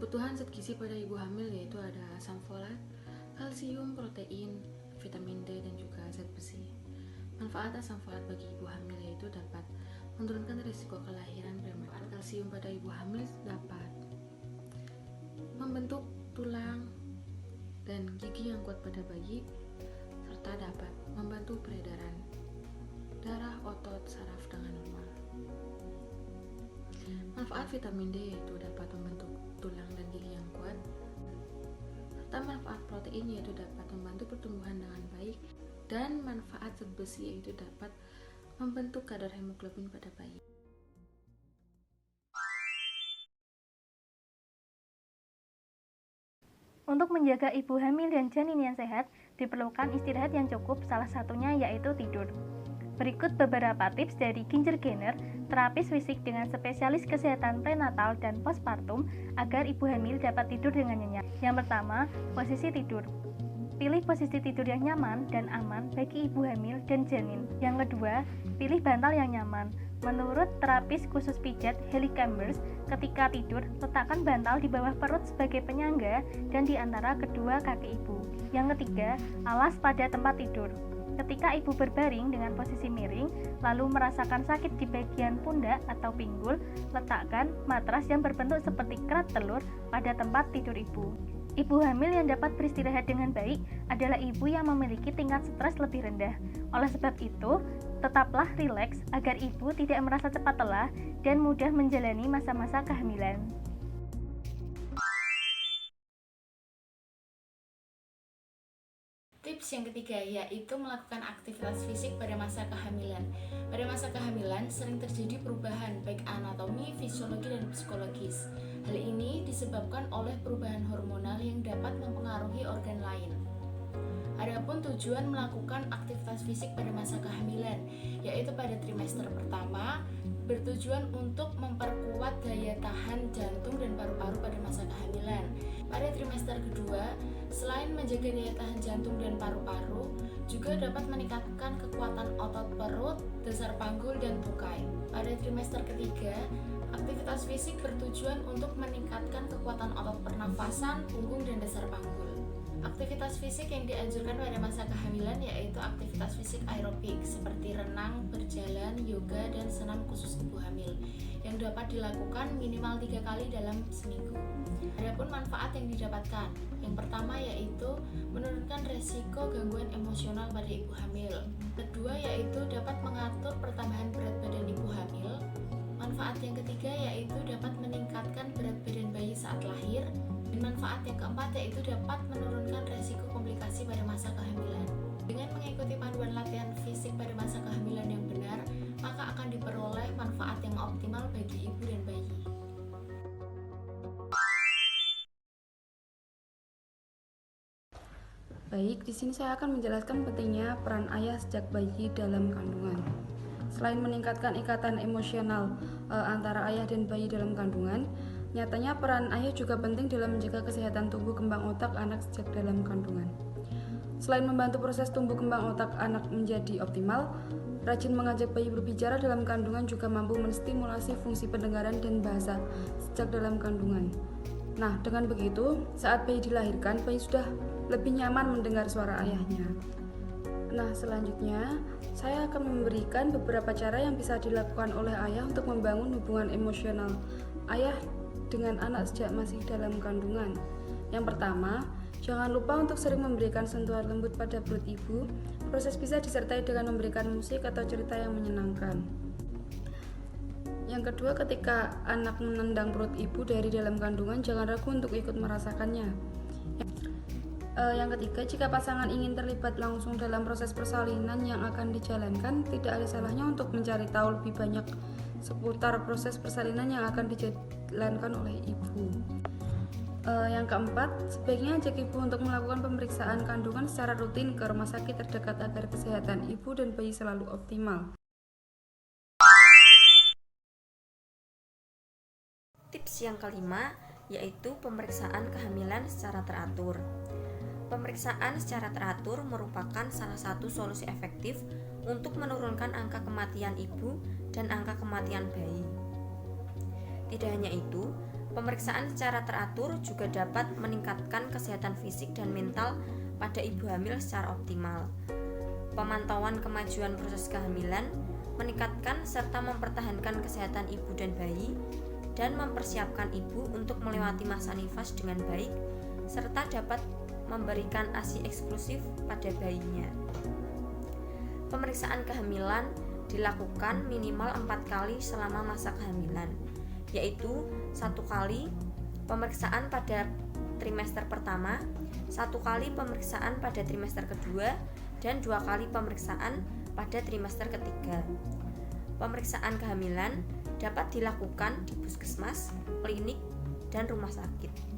Kebutuhan zat gizi pada ibu hamil yaitu ada asam folat, kalsium, protein, vitamin D, dan juga zat besi. Manfaat asam folat bagi ibu hamil yaitu dapat menurunkan risiko kelahiran prematur. Kalsium pada ibu hamil dapat membentuk tulang dan gigi yang kuat pada bayi, serta dapat membantu peredaran darah, otot, saraf dengan normal. Manfaat vitamin D yaitu dapat membentuk tulang dan gigi yang kuat, serta manfaat protein yaitu dapat membantu pertumbuhan dengan baik, dan manfaat zat besi yaitu dapat membentuk kadar hemoglobin pada bayi. Untuk menjaga ibu hamil dan janin yang sehat, diperlukan istirahat yang cukup, salah satunya yaitu tidur. Berikut beberapa tips dari Ginger Gainer, terapis fisik dengan spesialis kesehatan prenatal dan postpartum agar ibu hamil dapat tidur dengan nyenyak. Yang pertama, posisi tidur. Pilih posisi tidur yang nyaman dan aman bagi ibu hamil dan janin. Yang kedua, pilih bantal yang nyaman. Menurut terapis khusus pijat Haley Chambers, ketika tidur, letakkan bantal di bawah perut sebagai penyangga dan di antara kedua kaki ibu. Yang ketiga, alas pada tempat tidur. Ketika ibu berbaring dengan posisi miring, lalu merasakan sakit di bagian pundak atau pinggul, letakkan matras yang berbentuk seperti kerat telur pada tempat tidur ibu. Ibu hamil yang dapat beristirahat dengan baik adalah ibu yang memiliki tingkat stres lebih rendah. Oleh sebab itu, tetaplah rileks agar ibu tidak merasa cepat lelah dan mudah menjalani masa-masa kehamilan. Tips yang ketiga yaitu melakukan aktivitas fisik pada masa kehamilan. Pada masa kehamilan sering terjadi perubahan baik anatomi, fisiologi, dan psikologis. Hal ini disebabkan oleh perubahan hormonal yang dapat mempengaruhi organ lain. Adapun tujuan melakukan aktivitas fisik pada masa kehamilan, yaitu pada trimester pertama, bertujuan untuk memperkuat daya tahan jantung dan paru-paru pada masa kehamilan. Pada trimester kedua, selain menjaga daya tahan jantung dan paru-paru, juga dapat meningkatkan kekuatan otot perut, dasar panggul, dan tukai. Pada trimester ketiga, aktivitas fisik bertujuan untuk meningkatkan kekuatan otot pernafasan, punggung, dan dasar panggul. Aktivitas fisik yang dianjurkan pada masa kehamilan yaitu aktivitas fisik aerobik seperti renang, berjalan, yoga, dan senam khusus ibu hamil yang dapat dilakukan minimal 3 kali dalam seminggu. Adapun manfaat yang didapatkan, yang pertama yaitu menurunkan resiko gangguan emosional pada ibu hamil. Kedua yaitu dapat mengatur pertambahan berat badan ibu hamil. Manfaat yang ketiga yaitu dapat meningkatkan berat badan bayi saat lahir. Dan manfaat yang keempat yaitu dapat menurunkan resiko komplikasi pada masa kehamilan. Dengan mengikuti panduan latihan fisik pada masa kehamilan yang benar, maka akan diperoleh manfaat yang optimal bagi ibu dan bayi. Baik, di sini saya akan menjelaskan pentingnya peran ayah sejak bayi dalam kandungan. Selain meningkatkan ikatan emosional antara ayah dan bayi dalam kandungan, nyatanya peran ayah juga penting dalam menjaga kesehatan tumbuh kembang otak anak sejak dalam kandungan. Selain membantu proses tumbuh kembang otak anak menjadi optimal, rajin mengajak bayi berbicara dalam kandungan juga mampu menstimulasi fungsi pendengaran dan bahasa sejak dalam kandungan. Nah, dengan begitu, saat bayi dilahirkan, bayi sudah lebih nyaman mendengar suara ayahnya. Nah, selanjutnya, saya akan memberikan beberapa cara yang bisa dilakukan oleh ayah untuk membangun hubungan emosional ayah dengan anak sejak masih dalam kandungan. Yang pertama, jangan lupa untuk sering memberikan sentuhan lembut pada perut ibu. Proses bisa disertai dengan memberikan musik atau cerita yang menyenangkan. Yang kedua, ketika anak menendang perut ibu dari dalam kandungan, jangan ragu untuk ikut merasakannya. Yang ketiga, jika pasangan ingin terlibat langsung dalam proses persalinan yang akan dijalankan, tidak ada salahnya untuk mencari tahu lebih banyak seputar proses persalinan yang akan dijalankan oleh ibu. Yang keempat, sebaiknya ajak ibu untuk melakukan pemeriksaan kandungan secara rutin ke rumah sakit terdekat agar kesehatan ibu dan bayi selalu optimal. Tips yang kelima yaitu pemeriksaan kehamilan secara teratur. Pemeriksaan secara teratur merupakan salah satu solusi efektif untuk menurunkan angka kematian ibu dan angka kematian bayi. Tidak hanya itu, Pemeriksaan secara teratur juga dapat meningkatkan kesehatan fisik dan mental pada ibu hamil secara optimal. Pemantauan kemajuan proses kehamilan meningkatkan serta mempertahankan kesehatan ibu dan bayi dan mempersiapkan ibu untuk melewati masa nifas dengan baik serta dapat memberikan ASI eksklusif pada bayinya. Pemeriksaan kehamilan dilakukan minimal 4 kali selama masa kehamilan, yaitu 1 kali pemeriksaan pada trimester pertama, 1 kali pemeriksaan pada trimester kedua, dan 2 kali pemeriksaan pada trimester ketiga. Pemeriksaan kehamilan dapat dilakukan di puskesmas, klinik, dan rumah sakit.